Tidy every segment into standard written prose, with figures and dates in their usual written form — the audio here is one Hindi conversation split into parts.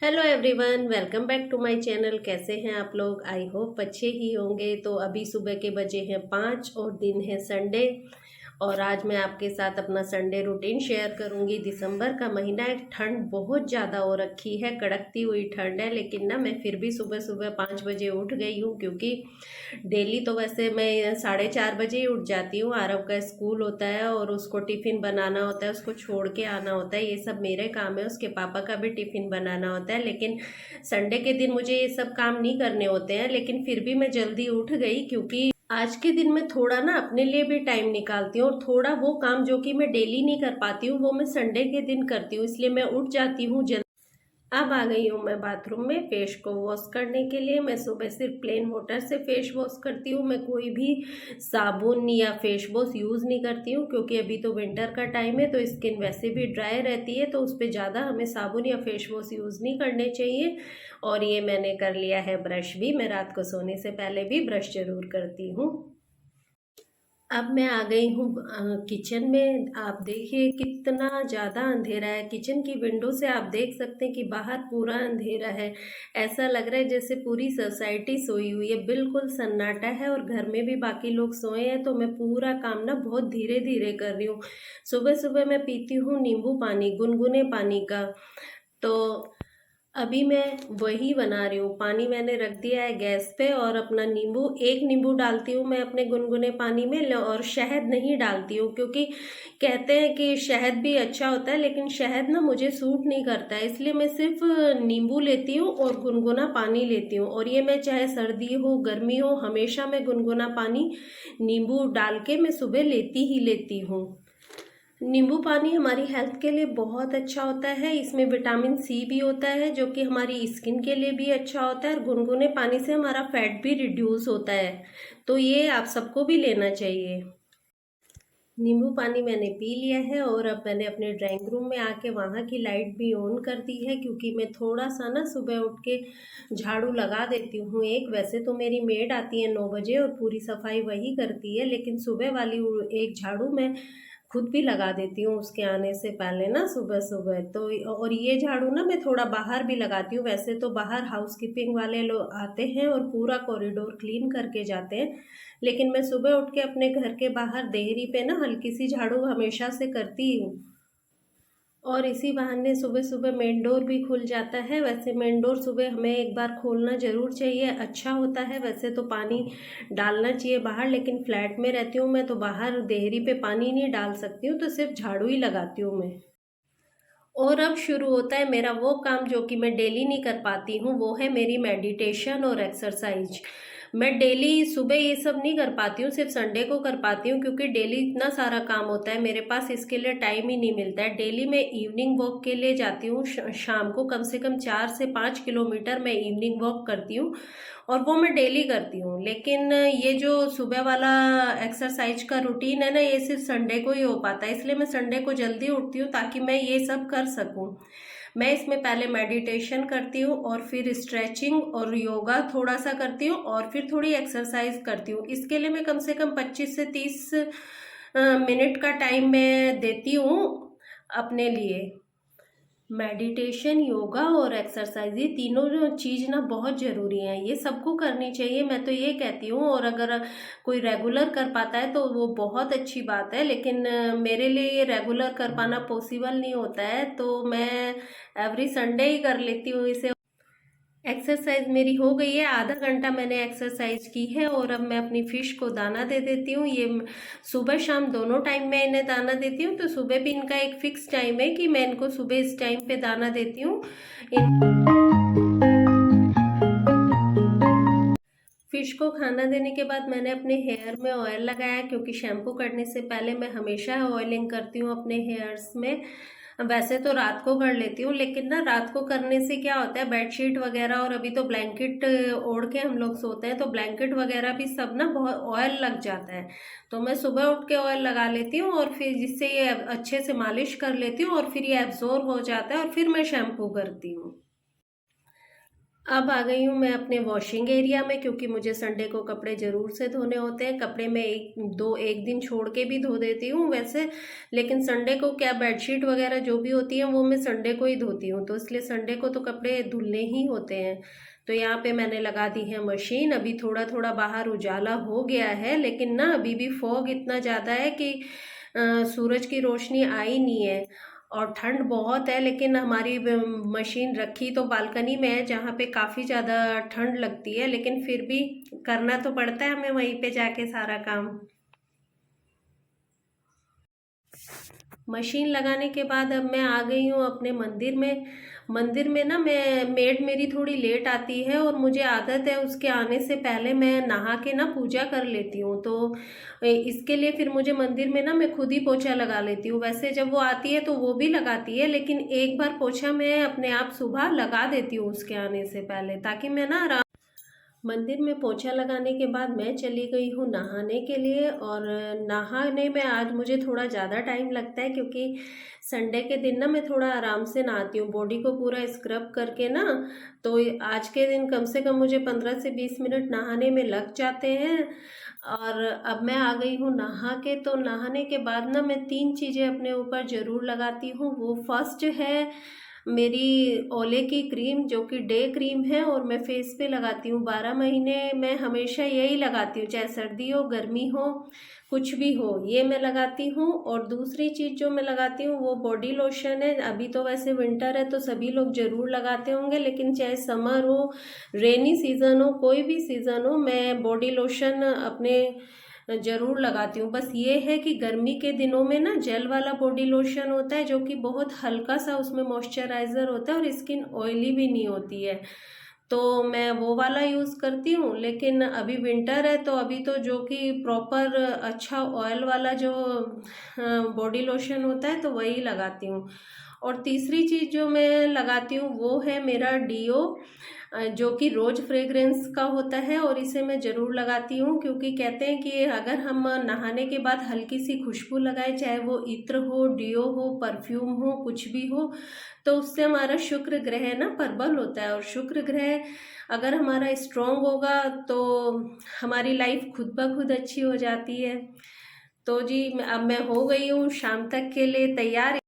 Hello everyone, welcome back to my channel. कैसे हैं आप लोग? आई होप अच्छे ही होंगे। तो अभी सुबह के बजे हैं 5 और दिन है संडे। और आज मैं आपके साथ अपना संडे रूटीन शेयर करूंगी। दिसंबर का महीना है, ठंड बहुत ज़्यादा हो रखी है, कड़कती हुई ठंड है, लेकिन ना मैं फिर भी सुबह सुबह 5 बजे उठ गई हूँ, क्योंकि डेली तो वैसे मैं 4:30 बजे ही उठ जाती हूँ। आरव का स्कूल होता है और उसको टिफ़िन बनाना होता है, उसको छोड़ के आना होता है, ये सब मेरे काम है। उसके पापा का भी टिफ़िन बनाना होता है, लेकिन संडे के दिन मुझे ये सब काम नहीं करने होते हैं। लेकिन फिर भी मैं जल्दी उठ गई, क्योंकि आज के दिन मैं थोड़ा ना अपने लिए भी टाइम निकालती हूँ, और थोड़ा वो काम जो कि मैं डेली नहीं कर पाती हूँ वो मैं संडे के दिन करती हूँ, इसलिए मैं उठ जाती हूँ जल्दी। अब आ गई हूँ मैं बाथरूम में फेस को वॉश करने के लिए। मैं सुबह सिर्फ प्लेन वाटर से फेस वॉश करती हूँ। मैं कोई भी साबुन या फेस वॉश यूज़ नहीं करती हूँ, क्योंकि अभी तो विंटर का टाइम है, तो स्किन वैसे भी ड्राई रहती है, तो उस पर ज़्यादा हमें साबुन या फेस वॉश यूज़ नहीं करने चाहिए। और ये मैंने कर लिया है ब्रश भी। मैं रात को सोने से पहले भी ब्रश जरूर करती हूँ। अब मैं आ गई हूँ किचन में। आप देखिए कितना ज़्यादा अंधेरा है। किचन की विंडो से आप देख सकते हैं कि बाहर पूरा अंधेरा है। ऐसा लग रहा है जैसे पूरी सोसाइटी सोई हुई है, बिल्कुल सन्नाटा है, और घर में भी बाकी लोग सोए हैं। तो मैं पूरा काम ना बहुत धीरे धीरे कर रही हूँ। सुबह सुबह मैं पीती हूँ नींबू पानी, गुनगुने पानी का। तो अभी मैं वही बना रही हूँ। पानी मैंने रख दिया है गैस पे, और अपना नींबू, एक नींबू डालती हूँ मैं अपने गुनगुने पानी में, और शहद नहीं डालती हूँ, क्योंकि कहते हैं कि शहद भी अच्छा होता है, लेकिन शहद ना मुझे सूट नहीं करता है, इसलिए मैं सिर्फ नींबू लेती हूँ और गुनगुना पानी लेती हूँ। और ये मैं चाहे सर्दी हो गर्मी हो, हमेशा मैं गुनगुना पानी नींबू डाल के मैं सुबह लेती ही लेती हूँ। नींबू पानी हमारी हेल्थ के लिए बहुत अच्छा होता है। इसमें विटामिन सी भी होता है, जो कि हमारी स्किन के लिए भी अच्छा होता है, और गुनगुने पानी से हमारा फैट भी रिड्यूस होता है। तो ये आप सबको भी लेना चाहिए। नींबू पानी मैंने पी लिया है, और अब मैंने अपने ड्राइंग रूम में आके वहाँ की लाइट भी ऑन कर दी है, क्योंकि मैं थोड़ा सा ना सुबह उठ के झाड़ू लगा देती हूँ। एक वैसे तो मेरी मेड आती है 9 बजे और पूरी सफाई वही करती है, लेकिन सुबह वाली एक झाड़ू मैं खुद भी लगा देती हूँ उसके आने से पहले ना, सुबह सुबह तो। और ये झाड़ू ना मैं थोड़ा बाहर भी लगाती हूँ। वैसे तो बाहर हाउस कीपिंग वाले लोग आते हैं और पूरा कॉरिडोर क्लीन करके जाते हैं, लेकिन मैं सुबह उठ के अपने घर के बाहर देहरी पे ना हल्की सी झाड़ू हमेशा से करती हूँ। और इसी बहाने सुबह सुबह मेन डोर भी खुल जाता है। वैसे मेन डोर सुबह हमें एक बार खोलना जरूर चाहिए, अच्छा होता है। वैसे तो पानी डालना चाहिए बाहर, लेकिन फ्लैट में रहती हूँ मैं, तो बाहर देहरी पे पानी नहीं डाल सकती हूँ, तो सिर्फ झाड़ू ही लगाती हूँ मैं। और अब शुरू होता है मेरा वो काम जो कि मैं डेली नहीं कर पाती हूँ, वो है मेरी मेडिटेशन और एक्सरसाइज। मैं डेली सुबह ये सब नहीं कर पाती हूँ, सिर्फ संडे को कर पाती हूँ, क्योंकि डेली इतना सारा काम होता है मेरे पास, इसके लिए टाइम ही नहीं मिलता है। डेली मैं इवनिंग वॉक के लिए जाती हूँ, शाम को कम से कम 4 से 5 किलोमीटर मैं इवनिंग वॉक करती हूँ, और वो मैं डेली करती हूँ। लेकिन ये जो सुबह वाला एक्सरसाइज का रूटीन है ना, ये सिर्फ संडे को ही हो पाता है, इसलिए मैं संडे को जल्दी उठती हूँ ताकि मैं ये सब कर सकूँ। मैं इसमें पहले मेडिटेशन करती हूँ, और फिर स्ट्रेचिंग और योगा थोड़ा सा करती हूँ, और फिर थोड़ी एक्सरसाइज करती हूँ। इसके लिए मैं कम से कम 25 से 30 मिनट का टाइम मैं देती हूँ अपने लिए। मेडिटेशन, योगा और एक्सरसाइज, ये तीनों चीज़ ना बहुत ज़रूरी हैं, ये सबको करनी चाहिए, मैं तो ये कहती हूँ। और अगर कोई रेगुलर कर पाता है तो वो बहुत अच्छी बात है, लेकिन मेरे लिए ये रेगुलर कर पाना पॉसिबल नहीं होता है, तो मैं एवरी संडे ही कर लेती हूँ इसे। एक्सरसाइज मेरी हो गई है, आधा घंटा मैंने एक्सरसाइज की है, और अब मैं अपनी फिश को दाना दे देती हूँ। ये सुबह शाम दोनों टाइम में इन्हें दाना देती हूँ, तो सुबह भी इनका एक फिक्स टाइम है कि मैं इनको सुबह इस टाइम पे दाना देती हूँ। फिश को खाना देने के बाद मैंने अपने हेयर में ऑयल लगाया, क्योंकि शैम्पू करने से पहले मैं हमेशा ऑयलिंग करती हूँ अपने हेयर्स में। वैसे तो रात को कर लेती हूँ, लेकिन ना रात को करने से क्या होता है, बेडशीट वगैरह, और अभी तो ब्लैंकेट ओढ़ के हम लोग सोते हैं, तो ब्लैंकेट वगैरह भी सब ना बहुत ऑयल लग जाता है। तो मैं सुबह उठ के ऑयल लगा लेती हूँ, और फिर जिससे ये अच्छे से मालिश कर लेती हूँ, और फिर ये एब्जॉर्ब हो जाता है, और फिर मैं शैम्पू करती हूँ। अब आ गई हूँ मैं अपने वॉशिंग एरिया में, क्योंकि मुझे संडे को कपड़े ज़रूर से धोने होते हैं। कपड़े मैं एक दिन छोड़ के भी धो देती हूँ वैसे, लेकिन संडे को क्या बेडशीट वगैरह जो भी होती है वो मैं संडे को ही धोती हूँ, तो इसलिए संडे को तो कपड़े धुलने ही होते हैं। तो यहाँ पे मैंने लगा दी है मशीन। अभी थोड़ा थोड़ा बाहर उजाला हो गया है, लेकिन ना अभी भी फॉग इतना ज़्यादा है कि सूरज की रोशनी आई नहीं है, और ठंड बहुत है। लेकिन हमारी मशीन रखी तो बालकनी में है, जहाँ पे काफ़ी ज़्यादा ठंड लगती है, लेकिन फिर भी करना तो पड़ता है हमें वहीं पे जाके सारा काम। मशीन लगाने के बाद अब मैं आ गई हूँ अपने मंदिर में। मंदिर में ना मैं मेड मेरी थोड़ी लेट आती है, और मुझे आदत है उसके आने से पहले मैं नहा के ना पूजा कर लेती हूँ। तो इसके लिए फिर मुझे मंदिर में ना मैं खुद ही पोछा लगा लेती हूँ। वैसे जब वो आती है तो वो भी लगाती है, लेकिन एक बार पोछा मैं अपने आप सुबह लगा देती हूँ उसके आने से पहले, ताकि मैं ना मंदिर में पोछा लगाने के बाद मैं चली गई हूँ नहाने के लिए। और नहाने में आज मुझे थोड़ा ज़्यादा टाइम लगता है, क्योंकि संडे के दिन ना मैं थोड़ा आराम से नहाती हूँ, बॉडी को पूरा स्क्रब करके ना। तो आज के दिन कम से कम मुझे 15 से 20 मिनट नहाने में लग जाते हैं। और अब मैं आ गई हूँ नहा के। तो नहाने के बाद ना मैं 3 चीज़ें अपने ऊपर ज़रूर लगाती हूँ। वो फर्स्ट है मेरी ओले की क्रीम, जो कि डे क्रीम है, और मैं फेस पे लगाती हूँ 12 महीने। मैं हमेशा यही लगाती हूँ, चाहे सर्दी हो गर्मी हो कुछ भी हो, ये मैं लगाती हूँ। और दूसरी चीज़ जो मैं लगाती हूँ वो बॉडी लोशन है। अभी तो वैसे विंटर है तो सभी लोग ज़रूर लगाते होंगे, लेकिन चाहे समर हो, रेनी सीज़न हो, कोई भी सीज़न हो, मैं बॉडी लोशन अपने ज़रूर लगाती हूँ। बस ये है कि गर्मी के दिनों में ना जेल वाला बॉडी लोशन होता है, जो कि बहुत हल्का सा उसमें मॉइस्चराइज़र होता है और स्किन ऑयली भी नहीं होती है, तो मैं वो वाला यूज़ करती हूँ। लेकिन अभी विंटर है तो अभी तो जो कि प्रॉपर अच्छा ऑयल वाला जो बॉडी लोशन होता है तो वही लगाती हूँ। और तीसरी चीज़ जो मैं लगाती हूँ वो है मेरा डीओ, जो कि रोज़ फ्रेग्रेंस का होता है, और इसे मैं ज़रूर लगाती हूँ, क्योंकि कहते हैं कि अगर हम नहाने के बाद हल्की सी खुशबू लगाए, चाहे वो इत्र हो, डीओ हो, परफ्यूम हो, कुछ भी हो, तो उससे हमारा शुक्र ग्रह ना प्रबल होता है। और शुक्र ग्रह अगर हमारा स्ट्रांग होगा तो हमारी लाइफ खुद ब खुद अच्छी हो जाती है। तो जी अब मैं हो गई हूँ शाम तक के लिए तैयार।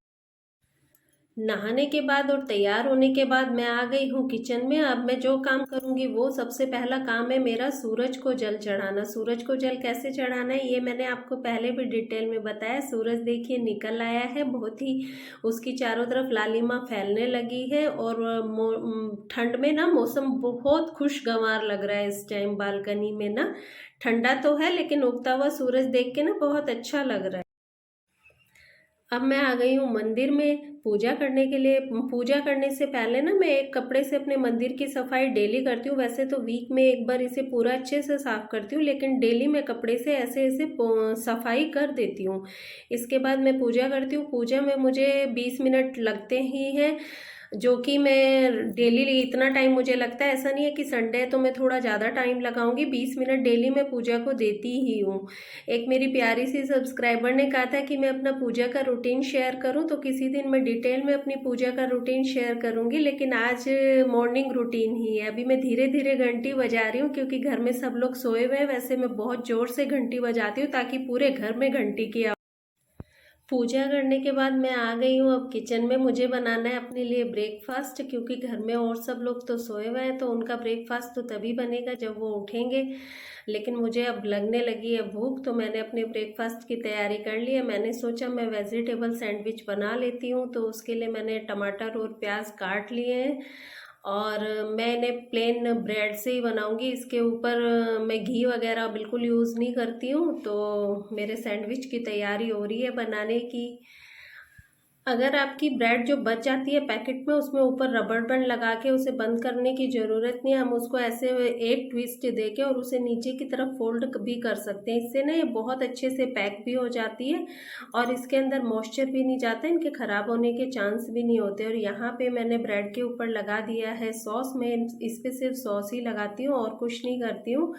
नहाने के बाद और तैयार होने के बाद मैं आ गई हूँ किचन में। अब मैं जो काम करूँगी वो सबसे पहला काम है मेरा सूरज को जल चढ़ाना। सूरज को जल कैसे चढ़ाना है ये मैंने आपको पहले भी डिटेल में बताया। सूरज देखिए निकल आया है, बहुत ही उसकी चारों तरफ लालिमा फैलने लगी है, और ठंड में ना मौसम बहुत खुशगवार लग रहा है इस टाइम। बालकनी में ना ठंडा तो है, लेकिन उगता हुआ सूरज देख के ना बहुत अच्छा लग रहा है। अब मैं आ गई हूँ मंदिर में पूजा करने के लिए। पूजा करने से पहले ना मैं एक कपड़े से अपने मंदिर की सफाई डेली करती हूँ। वैसे तो वीक में एक बार इसे पूरा अच्छे से साफ करती हूँ, लेकिन डेली मैं कपड़े से ऐसे ऐसे सफाई कर देती हूँ। इसके बाद मैं पूजा करती हूँ। पूजा में मुझे 20 मिनट लगते ही हैं, जो कि मैं डेली इतना टाइम मुझे लगता है। ऐसा नहीं है कि संडे है तो मैं थोड़ा ज़्यादा टाइम लगाऊंगी, 20 मिनट डेली मैं पूजा को देती ही हूँ। एक मेरी प्यारी सी सब्सक्राइबर ने कहा था कि मैं अपना पूजा का रूटीन शेयर करूँ, तो किसी दिन मैं डिटेल में अपनी पूजा का रूटीन शेयर करूँगी, लेकिन आज मॉर्निंग रूटीन ही है। अभी मैं धीरे धीरे घंटी बजा रही हूँ, क्योंकि घर में सब लोग सोए हुए हैं। वैसे मैं बहुत ज़ोर से घंटी बजाती हूँ ताकि पूरे घर में घंटी की पूजा करने के बाद मैं आ गई हूँ अब किचन में। मुझे बनाना है अपने लिए ब्रेकफास्ट, क्योंकि घर में और सब लोग तो सोए हुए हैं, तो उनका ब्रेकफास्ट तो तभी बनेगा जब वो उठेंगे। लेकिन मुझे अब लगने लगी है भूख, तो मैंने अपने ब्रेकफास्ट की तैयारी कर ली है। मैंने सोचा मैं वेजिटेबल सैंडविच बना लेती हूँ, तो उसके लिए मैंने टमाटर और प्याज काट लिए हैं, और मैं इन्हें प्लेन ब्रेड से ही बनाऊंगी। इसके ऊपर मैं घी वगैरह बिल्कुल यूज़ नहीं करती हूँ। तो मेरे सैंडविच की तैयारी हो रही है बनाने की। अगर आपकी ब्रेड जो बच जाती है पैकेट में, उसमें ऊपर रबर बैंड लगा के उसे बंद करने की ज़रूरत नहीं है। हम उसको ऐसे एक ट्विस्ट दे के और उसे नीचे की तरफ फोल्ड भी कर सकते हैं। इससे ना ये बहुत अच्छे से पैक भी हो जाती है, और इसके अंदर मॉइस्चर भी नहीं जाता, इनके ख़राब होने के चांस भी नहीं होते। और यहाँ पे मैंने ब्रेड के ऊपर लगा दिया है सॉस। मैं इस पर सिर्फ सॉस ही लगाती हूँ और कुछ नहीं करती हूँ।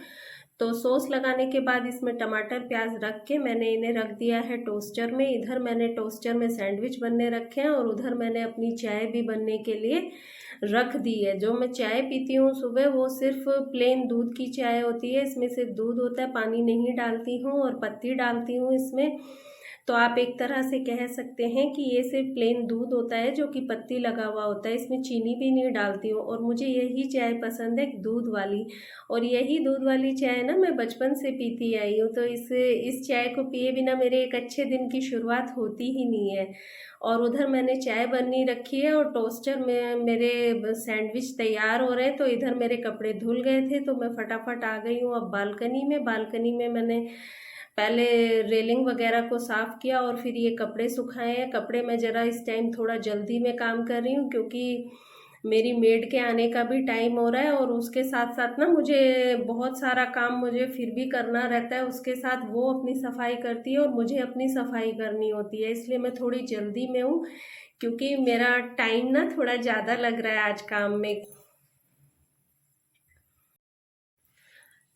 तो सॉस लगाने के बाद इसमें टमाटर प्याज रख के मैंने इन्हें रख दिया है टोस्टर में। इधर मैंने टोस्टर में सैंडविच बनने रखे हैं और उधर मैंने अपनी चाय भी बनने के लिए रख दी है। जो मैं चाय पीती हूँ सुबह वो सिर्फ प्लेन दूध की चाय होती है, इसमें सिर्फ दूध होता है, पानी नहीं डालती हूँ और पत्ती डालती हूँ इसमें। तो आप एक तरह से कह सकते हैं कि ये सिर्फ प्लेन दूध होता है जो कि पत्ती लगा हुआ होता है, इसमें चीनी भी नहीं डालती हूँ। और मुझे यही चाय पसंद है, दूध वाली। और यही दूध वाली चाय ना मैं बचपन से पीती आई हूँ, तो इस चाय को पिए बिना मेरे एक अच्छे दिन की शुरुआत होती ही नहीं है। और उधर मैंने चाय बननी रखी है और टोस्टर में मेरे सैंडविच तैयार हो रहे हैं। तो इधर मेरे कपड़े धुल गए थे तो मैं फटाफट आ गई हूँ अब बालकनी में मैंने पहले रेलिंग वगैरह को साफ़ किया और फिर ये कपड़े सुखाए हैं। कपड़े मैं ज़रा इस टाइम थोड़ा जल्दी में काम कर रही हूँ क्योंकि मेरी मेड के आने का भी टाइम हो रहा है और उसके साथ साथ ना मुझे बहुत सारा काम मुझे फिर भी करना रहता है। उसके साथ वो अपनी सफाई करती है और मुझे अपनी सफाई करनी होती है, इसलिए मैं थोड़ी जल्दी में हूँ क्योंकि मेरा टाइम ना थोड़ा ज़्यादा लग रहा है आज काम में।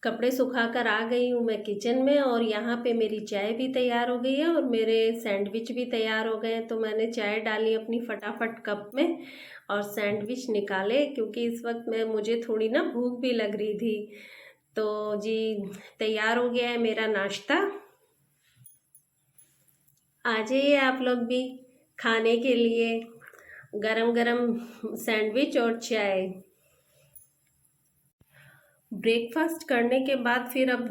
कपड़े सुखाकर आ गई हूँ मैं किचन में और यहाँ पे मेरी चाय भी तैयार हो गई है और मेरे सैंडविच भी तैयार हो गए हैं। तो मैंने चाय डाली अपनी फटाफट कप में और सैंडविच निकाले क्योंकि इस वक्त मुझे थोड़ी ना भूख भी लग रही थी। तो जी तैयार हो गया है मेरा नाश्ता। आ जाइए आप लोग भी खाने के लिए गरम गरम सैंडविच और चाय। ब्रेकफास्ट करने के बाद फिर अब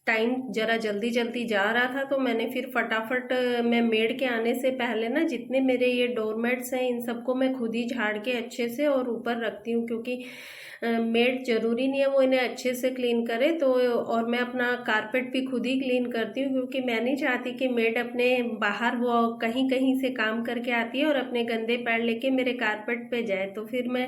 टाइम ज़रा जल्दी जल्दी जा रहा था तो मैंने फिर फटाफट मैं मेड के आने से पहले ना जितने मेरे ये डोरमेट्स हैं इन सबको मैं खुद ही झाड़ के अच्छे से और ऊपर रखती हूँ क्योंकि मेड ज़रूरी नहीं है वो इन्हें अच्छे से क्लीन करे। तो और मैं अपना कारपेट भी खुद ही क्लीन करती हूँ क्योंकि मैं नहीं चाहती कि मेड अपने बाहर वो कहीं कहीं से काम करके आती है और अपने गंदे पैर लेके मेरे कारपेट पे जाए। तो फिर मैं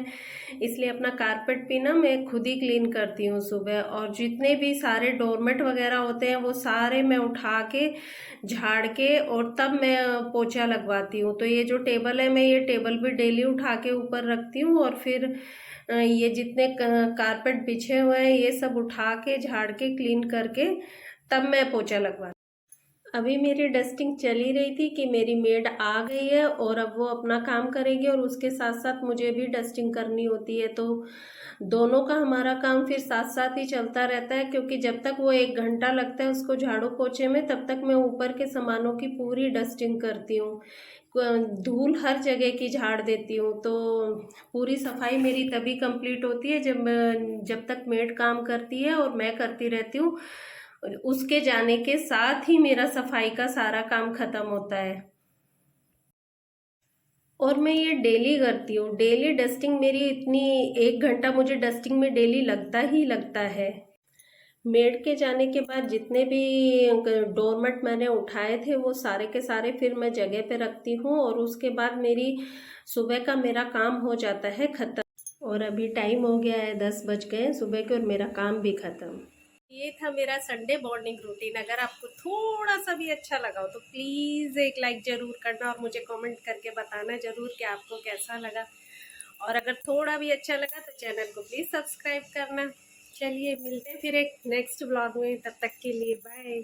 इसलिए अपना कारपेट भी ना मैं खुद ही क्लीन करती हूँ सुबह। और जितने भी सारे डोरमेट वगैरह होते हैं वो सारे मैं उठा के झाड़ के और तब मैं पोछा लगवाती हूँ। तो ये जो टेबल है मैं ये टेबल भी डेली उठा के ऊपर रखती हूँ और फिर ये जितने कारपेट बिछे हुए हैं ये सब उठा के झाड़ के क्लीन करके तब मैं पोछा लगवाती। अभी मेरी डस्टिंग चल ही रही थी कि मेरी मेड आ गई है और अब वो अपना काम करेगी और उसके साथ साथ मुझे भी डस्टिंग करनी होती है। तो दोनों का हमारा काम फिर साथ साथ ही चलता रहता है क्योंकि जब तक वो 1 घंटा लगता है उसको झाड़ू पोछे में तब तक मैं ऊपर के सामानों की पूरी डस्टिंग करती हूँ, धूल हर जगह की झाड़ देती हूँ। तो पूरी सफाई मेरी तभी कंप्लीट होती है जब तक मेड काम करती है और मैं करती रहती हूँ। उसके जाने के साथ ही मेरा सफाई का सारा काम खत्म होता है। और मैं ये डेली करती हूँ, डेली डस्टिंग मेरी इतनी 1 घंटा मुझे डस्टिंग में डेली लगता ही लगता है। मेड के जाने के बाद जितने भी डोरमेट मैंने उठाए थे वो सारे के सारे फिर मैं जगह पे रखती हूँ और उसके बाद मेरी सुबह का मेरा काम हो जाता है ख़त्म। और अभी टाइम हो गया है 10 बज गए हैं सुबह के और मेरा काम भी ख़त्म। ये था मेरा संडे मॉर्निंग रूटीन। अगर आपको थोड़ा सा भी अच्छा लगा हो तो प्लीज़ एक लाइक ज़रूर करना और मुझे कमेंट करके बताना ज़रूर कि आपको कैसा लगा। और अगर थोड़ा भी अच्छा लगा तो चैनल को प्लीज़ सब्सक्राइब करना। चलिए मिलते हैं फिर एक नेक्स्ट ब्लॉग में, तब तक के लिए बाय।